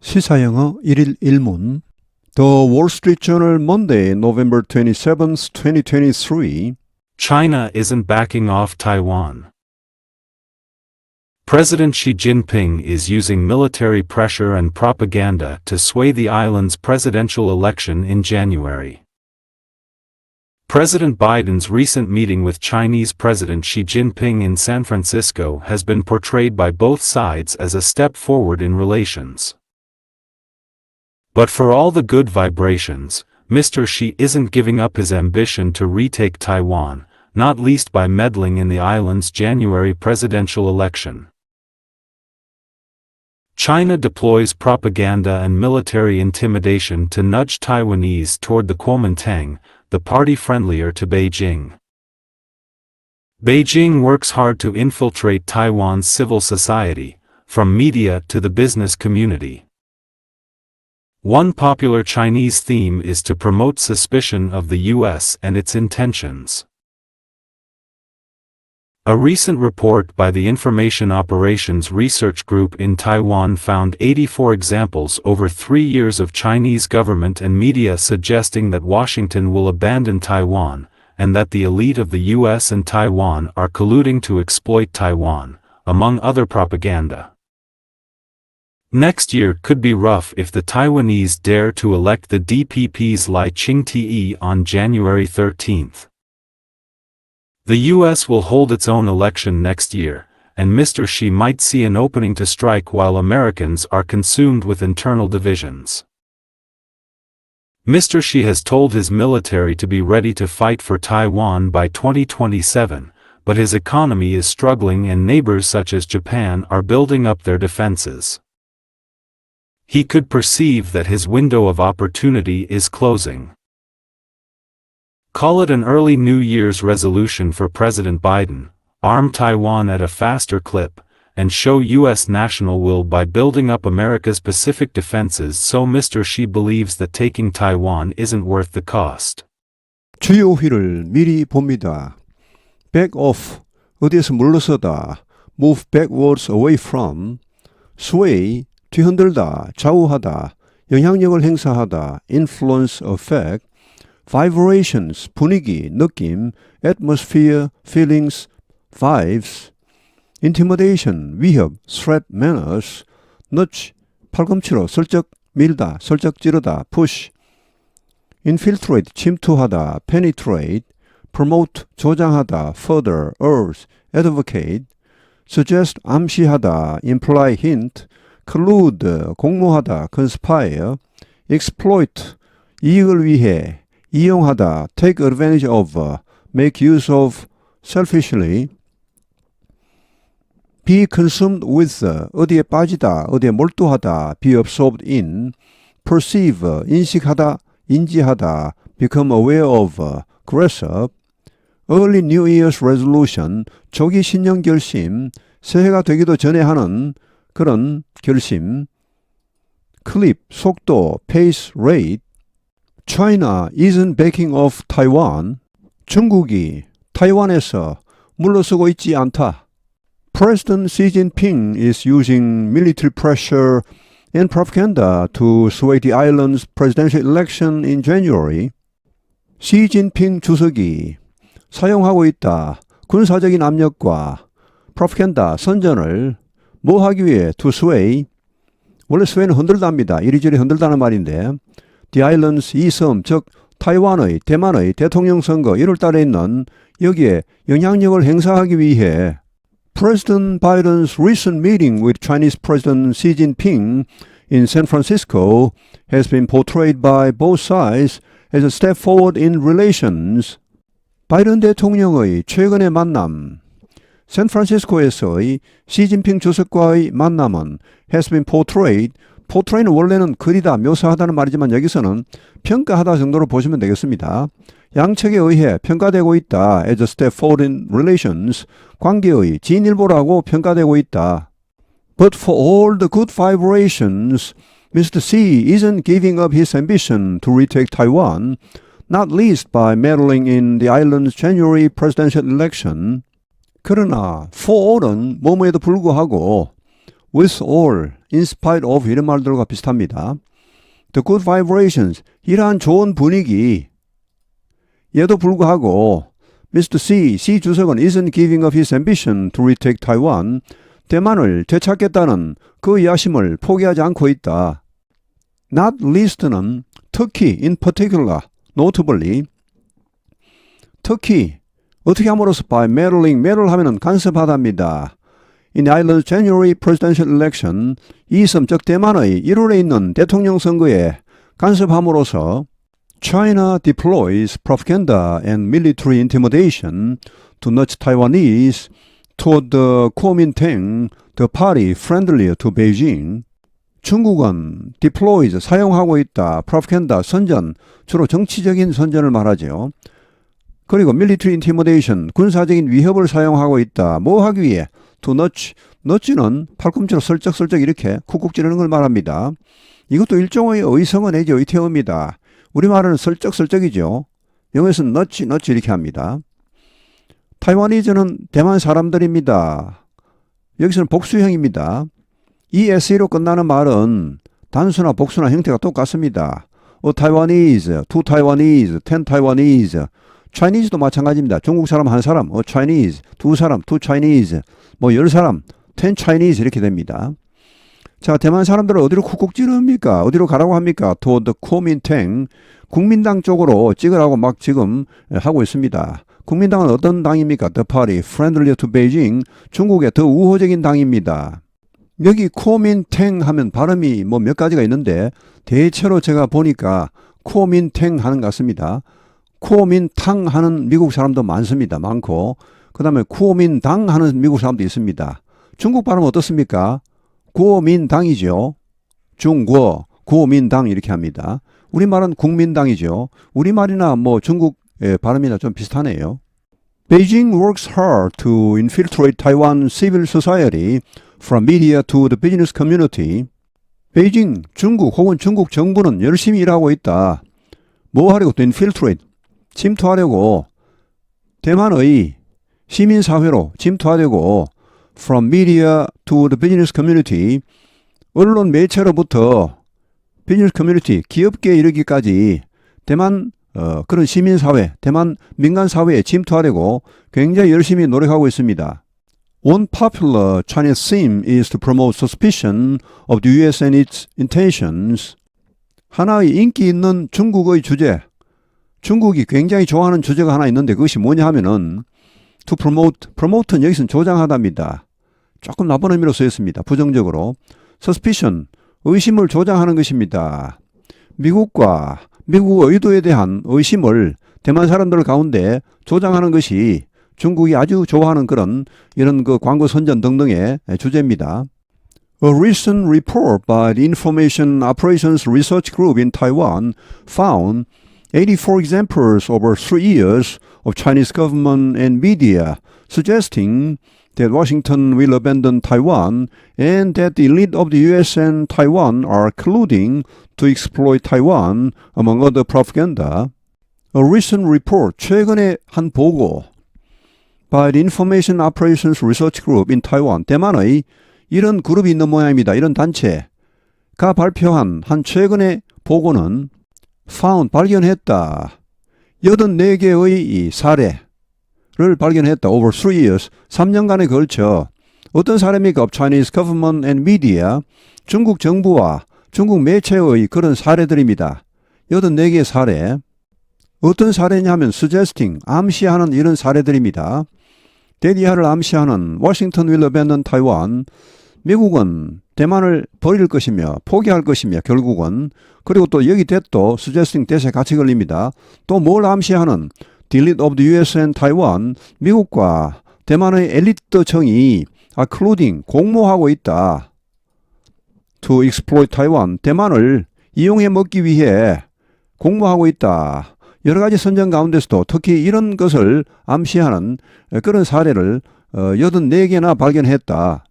시사영어 1일 1문 The Wall Street Journal Monday, November 27th, 2023 China isn't backing off Taiwan. President Xi Jinping is using military pressure and propaganda to sway the island's presidential election in January. President Biden's recent meeting with Chinese President Xi Jinping in San Francisco has been portrayed by both sides as a step forward in relations. But for all the good vibrations, Mr. Xi isn't giving up his ambition to retake Taiwan, not least by meddling in the island's January presidential election. China deploys propaganda and military intimidation to nudge Taiwanese toward the Kuomintang, the party friendlier to Beijing. Beijing works hard to infiltrate Taiwan's civil society, from media to the business community. One popular Chinese theme is to promote suspicion of the U.S. and its intentions. A recent report by the Information Operations Research Group in Taiwan found 84 examples over 3 years of Chinese government and media suggesting that Washington will abandon Taiwan, and that the elite of the U.S. and Taiwan are colluding to exploit Taiwan, among other propaganda. Next year could be rough if the Taiwanese dare to elect the DPP's Lai Ching-te on January 13th. The U.S. will hold its own election next year, and Mr. Xi might see an opening to strike while Americans are consumed with internal divisions. Mr. Xi has told his military to be ready to fight for Taiwan by 2027, but his economy is struggling and neighbors such as Japan are building up their defenses. He could perceive that his window of opportunity is closing. Call it an early New Year's resolution for President Biden: arm Taiwan at a faster clip, and show U.S. national will by building up America's Pacific defenses. So Mr. Xi believes that taking Taiwan isn't worth the cost. 주요 호의를 미리 봅니다. Back off, 어디에서 물러서다. Move backwards away from. Sway, 뒤흔들다, 좌우하다, 영향력을 행사하다, influence, affect. Vibrations, 분위기, 느낌, atmosphere, feelings, vibes. Intimidation, 위협, threat, menace. nudge, 팔꿈치로 슬쩍 밀다, 슬쩍 찌르다, push. Infiltrate, 침투하다, penetrate. Promote, 조장하다, further, urge, advocate. Suggest, 암시하다, imply, hint. Collude, 공모하다, conspire. Exploit, 이익을 위해, 이용하다, take advantage of, make use of, selfishly. Be consumed with, 어디에 빠지다, 어디에 몰두하다, be absorbed in. Perceive, 인식하다, 인지하다, become aware of, grasp. Early New Year's resolution, 조기 신년 결심, 새해가 되기도 전에 하는 그런 결심. Clip, 속도, pace, rate. China isn't backing off Taiwan. 중국이 타이완에서 물러서고 있지 않다. President Xi Jinping is using military pressure and propaganda to sway the island's presidential election in January. Xi Jinping 주석이 사용하고 있다. 군사적인 압력과 propaganda, 선전을 뭐 하기 위해 to sway. 원래 sway는 흔들다입니다. 이리저리 흔들다는 말인데 The Islands, 이 섬, 즉 타이완의, 대만의 대통령 선거 1월 달에 있는 여기에 영향력을 행사하기 위해 President Biden's recent meeting with Chinese President Xi Jinping in San Francisco has been portrayed by both sides as a step forward in relations. 바이든 대통령의 최근의 만남, 샌프란시스코에서의 시진핑 주석과의 만남은 has been portrayed. portray는 원래는 그리다, 묘사하다는 말이지만 여기서는 평가하다 정도로 보시면 되겠습니다. 양측에 의해 평가되고 있다. as a step forward in relations. 관계의 진일보라고 평가되고 있다. But for all the good vibrations, Mr. Xi isn't giving up his ambition to retake Taiwan, not least by meddling in the island's January presidential election. 그러나 for all은 뭐뭐에도 불구하고 with all, in spite of 이런 말들과 비슷합니다. The good vibrations, 이러한 좋은 분위기 에도 불구하고 Mr. C 주석은 isn't giving up his ambition to retake Taiwan. 대만을 되찾겠다는 그 야심을 포기하지 않고 있다. Not least는 특히 in particular, notably 특히 어떻게 함으로써 by meddling, meddle 하면은 간섭하답니다. In the island's January presidential election, 이 섬 즉 대만의 1월에 있는 대통령 선거에 간섭함으로써 China deploys propaganda and military intimidation to nudge Taiwanese toward the Kuomintang, the party friendlier to Beijing. 중국은 deploys, 사용하고 있다, propaganda, 선전, 주로 정치적인 선전을 말하죠. 그리고 military intimidation, 군사적인 위협을 사용하고 있다. 뭐 하기 위해? To nudge, nudge는 팔꿈치로 슬쩍슬쩍 이렇게 쿡쿡 찌르는 걸 말합니다. 이것도 일종의 의성어 내지 의태어입니다. 우리말은 슬쩍슬쩍이죠. 영어에서는 너치 이렇게 합니다. 타이와니즈는 대만 사람들입니다. 여기서는 복수형입니다. 이 SE로 끝나는 말은 단수나 복수나 형태가 똑같습니다. A Taiwanese, two Taiwanese, 10 Taiwanese. Chinese도 마찬가지입니다. 중국 사람 한 사람, a Chinese, 두 사람, two Chinese, 뭐 10사람, 10 Chinese 이렇게 됩니다. 자, 대만 사람들은 어디로 쿡쿡 찌릅니까? 어디로 가라고 합니까? toward the Kuomintang, 국민당 쪽으로 찍으라고 막 지금 하고 있습니다. 국민당은 어떤 당입니까? The party friendly to Beijing, 중국의 더 우호적인 당입니다. 여기 Kuomintang 하면 발음이 뭐 몇 가지가 있는데 대체로 제가 보니까 Kuomintang 하는 것 같습니다. Kuomintang 하는 미국 사람도 많습니다. 많고 그 다음에 Kuomintang 하는 미국 사람도 있습니다. 중국 발음 어떻습니까? 구민당이죠. 중국, 구민당 이렇게 합니다. 우리말은 국민당이죠. 우리말이나 뭐 중국의 발음이나 좀 비슷하네요. Beijing works hard to infiltrate Taiwan civil society from media to the business community. 베이징, 중국 혹은 중국 정부는 열심히 일하고 있다. 뭐 하려고? to infiltrate, 침투하려고 대만의 시민사회로 침투하려고 from media to the business community, 언론 매체로부터 비즈니스 커뮤니티, 기업계에 이르기까지 대만 그런 시민사회, 대만 민간사회에 침투하려고 굉장히 열심히 노력하고 있습니다. One popular Chinese theme is to promote suspicion of the US and its intentions. 하나의 인기 있는 중국의 주제, 중국이 굉장히 좋아하는 주제가 하나 있는데 그것이 뭐냐 하면은 to promote는 여기서는 조장하답니다. 조금 나쁜 의미로 쓰였습니다. 부정적으로. suspicion, 의심을 조장하는 것입니다. 미국과 미국 의도에 대한 의심을 대만 사람들 가운데 조장하는 것이 중국이 아주 좋아하는 그런 이런 그 광고 선전 등등의 주제입니다. A recent report by the Information Operations Research Group in Taiwan found 84 examples over 3 years of Chinese government and media suggesting that Washington will abandon Taiwan and that the elite of the US and Taiwan are colluding to exploit Taiwan, among other propaganda. A recent report, 최근에 한 보고 by the Information Operations Research Group in Taiwan, 대만의 이런 그룹이 있는 모양입니다. 이런 단체가 발표한 한 최근의 보고는 found, 발견했다. 84개의 이 사례를 발견했다. Over 3 years, 3년간에 걸쳐 어떤 사례입니까? Of Chinese government and media, 중국 정부와 중국 매체의 그런 사례들입니다. 84개의 사례. 어떤 사례냐 하면 suggesting, 암시하는 이런 사례들입니다. 대디아를 암시하는 Washington will abandon Taiwan, 미국은 대만을 버릴 것이며 포기할 것이며 결국은, 그리고 또 여기 대도 suggesting 대세 같이 걸립니다. 또 뭘 암시하는 the elite of the US and Taiwan, 미국과 대만의 엘리트층이 are colluding, 공모하고 있다. to exploit Taiwan, 대만을 이용해 먹기 위해 공모하고 있다. 여러 가지 선전 가운데서도 특히 이런 것을 암시하는 그런 사례를 84개나 발견했다.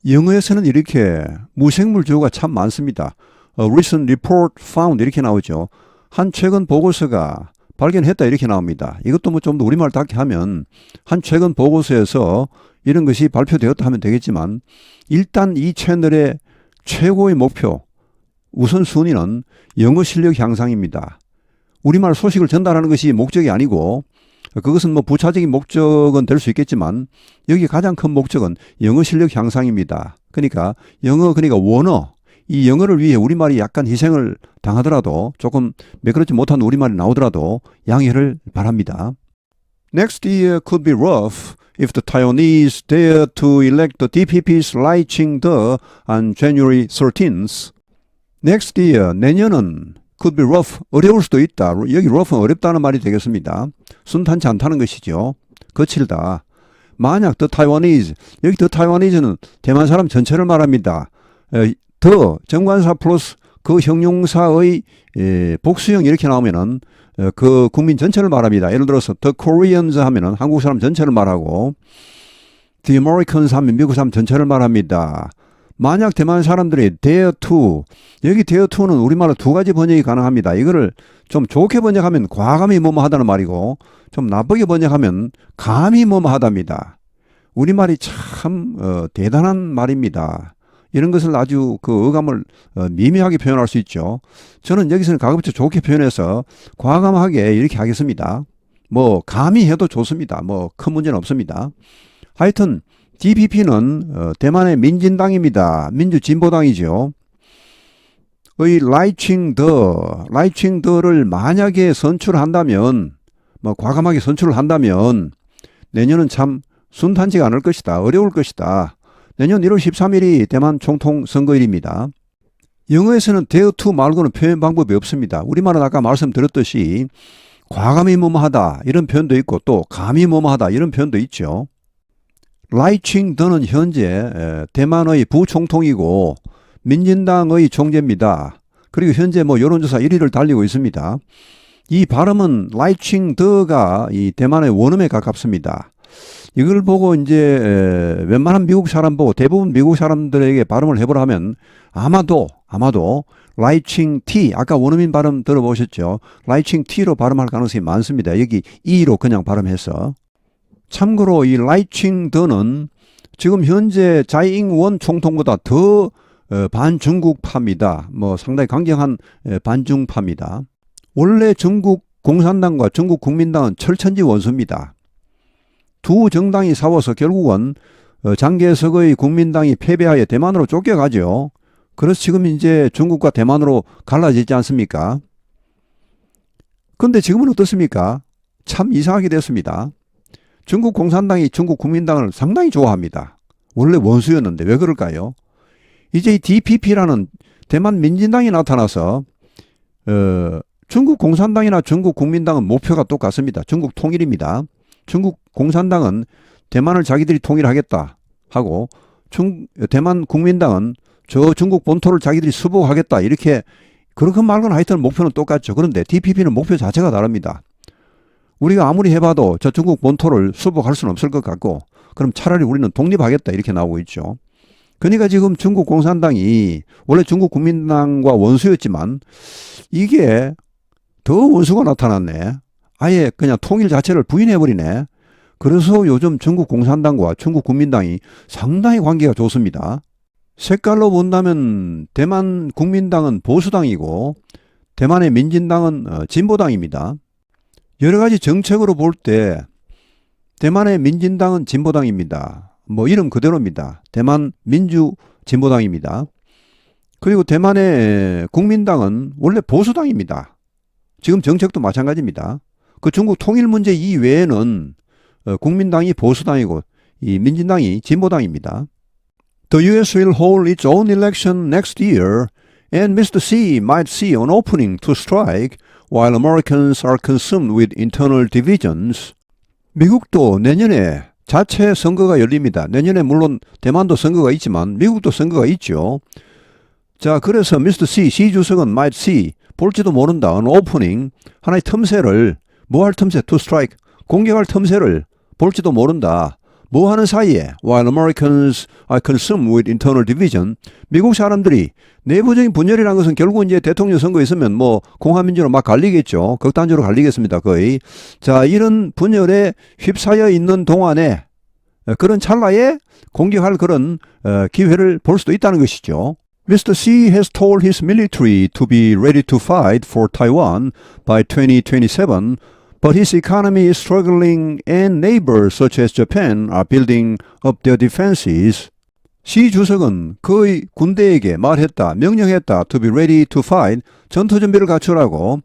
영어에서는 이렇게 무생물 주어가 참 많습니다. A recent report found 이렇게 나오죠. 한 최근 보고서가 발견했다 이렇게 나옵니다. 이것도 뭐 좀 더 우리말 닿게 하면 한 최근 보고서에서 이런 것이 발표되었다 하면 되겠지만 일단 이 채널의 최고의 목표, 우선순위는 영어 실력 향상입니다. 우리말 소식을 전달하는 것이 목적이 아니고 그것은 뭐 부차적인 목적은 될 수 있겠지만 여기 가장 큰 목적은 영어 실력 향상입니다. 그러니까 그러니까 원어, 이 영어를 위해 우리말이 약간 희생을 당하더라도 조금 매끄럽지 못한 우리말이 나오더라도 양해를 바랍니다. Next year could be rough if the Taiwanese dare to elect the DPP's Lai Ching-te on January 13th. Next year, 내년은 could be rough, 어려울 수도 있다. 여기 rough는 어렵다는 말이 되겠습니다. 순탄치 않다는 것이죠. 거칠다. 만약 the Taiwanese, 여기 the Taiwanese는 대만 사람 전체를 말합니다. the 정관사 플러스 그 형용사의 복수형 이렇게 나오면은 그 국민 전체를 말합니다. 예를 들어서 the Koreans 하면은 한국 사람 전체를 말하고 the Americans 하면 미국 사람 전체를 말합니다. 만약 대만 사람들이 dare to, 여기 dare to는 우리말로 두 가지 번역이 가능합니다. 이거를 좀 좋게 번역하면 과감히 뭐뭐 하다는 말이고 좀 나쁘게 번역하면 감히 뭐뭐 하답니다. 우리말이 참 대단한 말입니다. 이런 것을 아주 그 어감을 미묘하게 표현할 수 있죠. 저는 여기서는 가급적 좋게 표현해서 과감하게 이렇게 하겠습니다. 뭐 감히 해도 좋습니다. 뭐 큰 문제는 없습니다. 하여튼 DPP는 대만의 민진당입니다. 민주진보당이죠. 의 라이칭더를 만약에 선출한다면 뭐 과감하게 선출을 한다면 내년은 참 순탄치가 않을 것이다. 어려울 것이다. 내년 1월 13일이 대만 총통 선거일입니다. 영어에서는 dare to 말고는 표현 방법이 없습니다. 우리말은 아까 말씀드렸듯이 과감히 뭐뭐하다 이런 표현도 있고 또 감히 뭐뭐하다 이런 표현도 있죠. 라이칭더는 현재 대만의 부총통이고 민진당의 총재입니다. 그리고 현재 뭐 여론조사 1위를 달리고 있습니다. 이 발음은 라이칭더가 이 대만의 원음에 가깝습니다. 이걸 보고 이제 웬만한 미국 사람 보고 대부분 미국 사람들에게 발음을 해보라 하면 아마도 라이칭 T, 아까 원어민 발음 들어보셨죠? 라이칭 T로 발음할 가능성이 많습니다. 여기 E로 그냥 발음해서. 참고로 이 라이칭 더는 지금 현재 자이잉원 총통보다 더 반중국파입니다. 뭐 상당히 강경한 반중파입니다. 원래 중국 공산당과 중국 국민당은 철천지 원수입니다. 두 정당이 싸워서 결국은 장개석의 국민당이 패배하여 대만으로 쫓겨가죠. 그래서 지금 이제 중국과 대만으로 갈라지지 않습니까? 그런데 지금은 어떻습니까? 참 이상하게 됐습니다. 중국 공산당이 중국 국민당을 상당히 좋아합니다. 원래 원수였는데 왜 그럴까요? 이제 이 DPP라는 대만 민진당이 나타나서 중국 공산당이나 중국 국민당은 목표가 똑같습니다. 중국 통일입니다. 중국 공산당은 대만을 자기들이 통일하겠다 하고 대만 국민당은 저 중국 본토를 자기들이 수복하겠다 이렇게 그렇게 말고는 하여튼 목표는 똑같죠. 그런데 DPP는 목표 자체가 다릅니다. 우리가 아무리 해봐도 저 중국 본토를 수복할 수는 없을 것 같고 그럼 차라리 우리는 독립하겠다 이렇게 나오고 있죠. 그러니까 지금 중국 공산당이 원래 중국 국민당과 원수였지만 이게 더 원수가 나타났네. 아예 그냥 통일 자체를 부인해버리네. 그래서 요즘 중국 공산당과 중국 국민당이 상당히 관계가 좋습니다. 색깔로 본다면 대만 국민당은 보수당이고 대만의 민진당은 진보당입니다. 여러 가지 정책으로 볼 때 대만의 민진당은 진보당입니다. 뭐 이름 그대로입니다. 대만 민주진보당입니다. 그리고 대만의 국민당은 원래 보수당입니다. 지금 정책도 마찬가지입니다. 그 중국 통일 문제 이외에는 국민당이 보수당이고 이 민진당이 진보당입니다. The U.S. will hold its own election next year and Mr. Xi might see an opening to strike while Americans are consumed with internal divisions. 미국도 내년에 자체 선거가 열립니다. 내년에 물론 대만도 선거가 있지만 미국도 선거가 있죠. 자, 그래서 Mr. 시 주석은 might see, 볼지도 모른다, an opening, 하나의 틈새를, 뭐 할 틈새, to strike, 공격할 틈새를 볼지도 모른다. 뭐 하는 사이에 while Americans are consumed with internal division, 미국 사람들이 내부적인 분열이라는 것은 결국 이제 대통령 선거 있으면 뭐 공화민주로 막 갈리겠죠. 극단적으로 갈리겠습니다. 거의. 자, 이런 분열에 휩싸여 있는 동안에 그런 찰나에 공격할 그런 기회를 볼 수도 있다는 것이죠. Mr. Xi has told his military to be ready to fight for Taiwan by 2027, but his economy is struggling and neighbors such as Japan are building up their defenses. 시 주석은 그의 군대에게 말했다, 명령했다, to be ready to fight, 전투 준비를 갖추라고.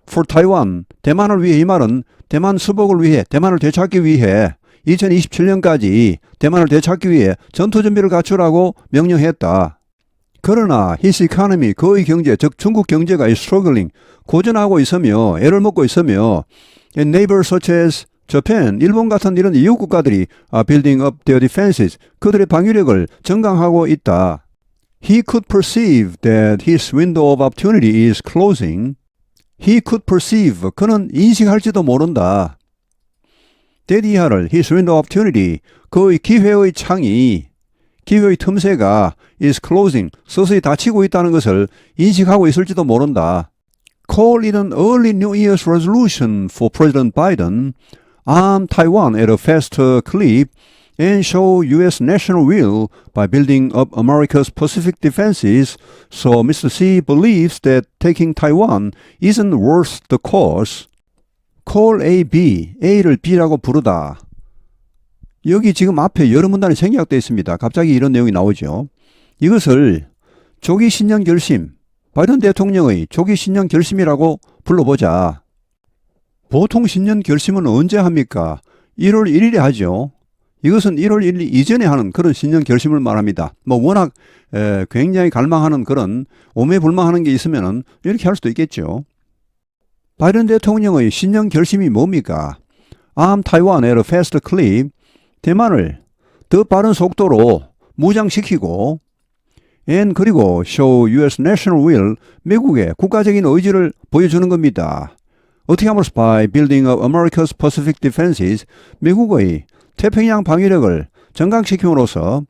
For Taiwan, 대만을 위해 이 말은 대만 수복을 위해, 대만을 되찾기 위해 2027년까지 대만을 되찾기 위해 전투 준비를 갖추라고 명령했다. 그러나 his economy, 그의 경제, 즉 중국 경제가 is struggling, 고전하고 있으며 애를 먹고 있으며 and neighbors such as Japan, 일본 같은 이런 이웃 국가들이 are building up their defenses, 그들의 방위력을 증강하고 있다. He could perceive that his window of opportunity is closing. He could perceive, 그는 인식할지도 모른다. that 이하를 his window of opportunity, 그의 기회의 창이, 기회의 틈새가 is closing, 서서히 닫히고 있다는 것을 인식하고 있을지도 모른다. Call it an early New Year's resolution for President Biden, arm Taiwan at a faster clip, and show U.S. national will by building up America's Pacific defenses, so Mr. Xi believes that taking Taiwan isn't worth the cost. Call A, B, A를 B라고 부르다. 여기 지금 앞에 여러 문단이 생략되어 있습니다. 갑자기 이런 내용이 나오죠. 이것을 조기 신년 결심, 바이든 대통령의 조기 신년 결심이라고 불러보자. 보통 신년 결심은 언제 합니까? 1월 1일에 하죠. 이것은 1월 1일 이전에 하는 그런 신년 결심을 말합니다. 워낙 굉장히 갈망하는 그런 오매불망하는 게 있으면 이렇게 할 수도 있겠죠. 바이든 대통령의 신년 결심이 뭡니까? Arm Taiwan at a faster clip, 대만을 더 빠른 속도로 무장시키고 and 그리고 show U.S. national will, 미국의 국가적인 의지를 보여주는 겁니다. 어떻게 함으로써 by building up America's Pacific defenses, 미국의 태평양 방위력을 증강시킴으로써.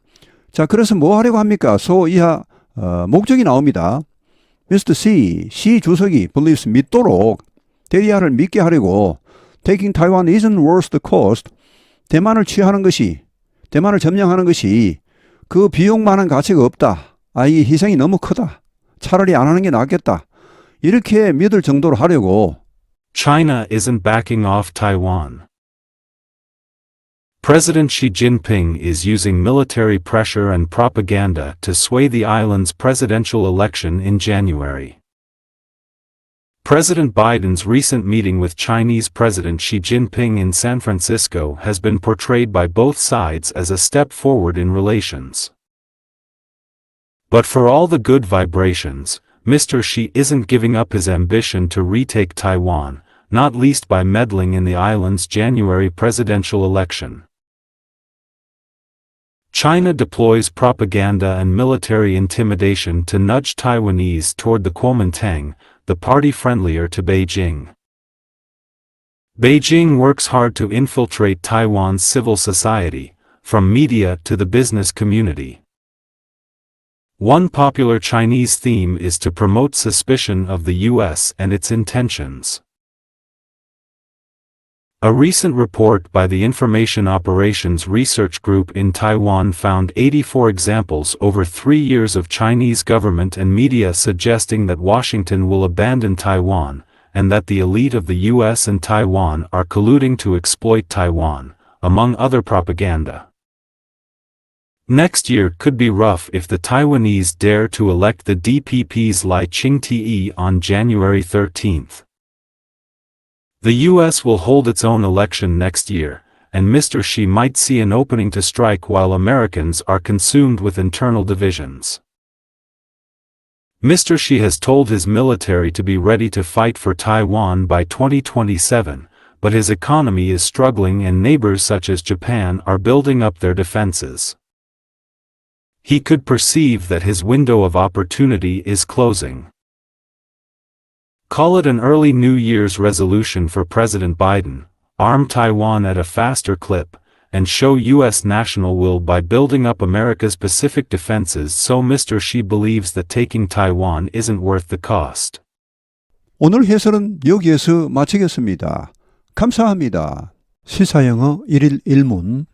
자, 그래서 뭐 하려고 합니까? 소 이하 목적이 나옵니다. Mr. Xi, 시 주석이 believes 믿도록, 대리아를 믿게 하려고 taking Taiwan isn't worth the cost, 대만을 취하는 것이, 대만을 점령하는 것이 그 비용만한 가치가 없다. 이 희생이 너무 크다. 차라리 안 하는 게 낫겠다. 이렇게 믿을 정도로 하려고. China isn't backing off Taiwan. President Xi Jinping is using military pressure and propaganda to sway the island's presidential election in January. President Biden's recent meeting with Chinese President Xi Jinping in San Francisco has been portrayed by both sides as a step forward in relations. But for all the good vibrations, Mr. Xi isn't giving up his ambition to retake Taiwan, not least by meddling in the island's January presidential election. China deploys propaganda and military intimidation to nudge Taiwanese toward the Kuomintang, the party friendlier to Beijing. Beijing works hard to infiltrate Taiwan's civil society, from media to the business community. One popular Chinese theme is to promote suspicion of the U.S. and its intentions. A recent report by the Information Operations Research Group in Taiwan found 84 examples over 3 years of Chinese government and media suggesting that Washington will abandon Taiwan, and that the elite of the U.S. and Taiwan are colluding to exploit Taiwan, among other propaganda. Next year could be rough if the Taiwanese dare to elect the DPP's Lai Ching-te on January 13th. The U.S. will hold its own election next year, and Mr. Xi might see an opening to strike while Americans are consumed with internal divisions. Mr. Xi has told his military to be ready to fight for Taiwan by 2027, but his economy is struggling and neighbors such as Japan are building up their defenses. He could perceive that his window of opportunity is closing. Call it an early New Year's resolution for President Biden, arm Taiwan at a faster clip, and show U.S. national will by building up America's Pacific defenses, so Mr. Xi believes that taking Taiwan isn't worth the cost. 오늘 해설은 여기에서 마치겠습니다. 감사합니다. 시사영어 1일 1문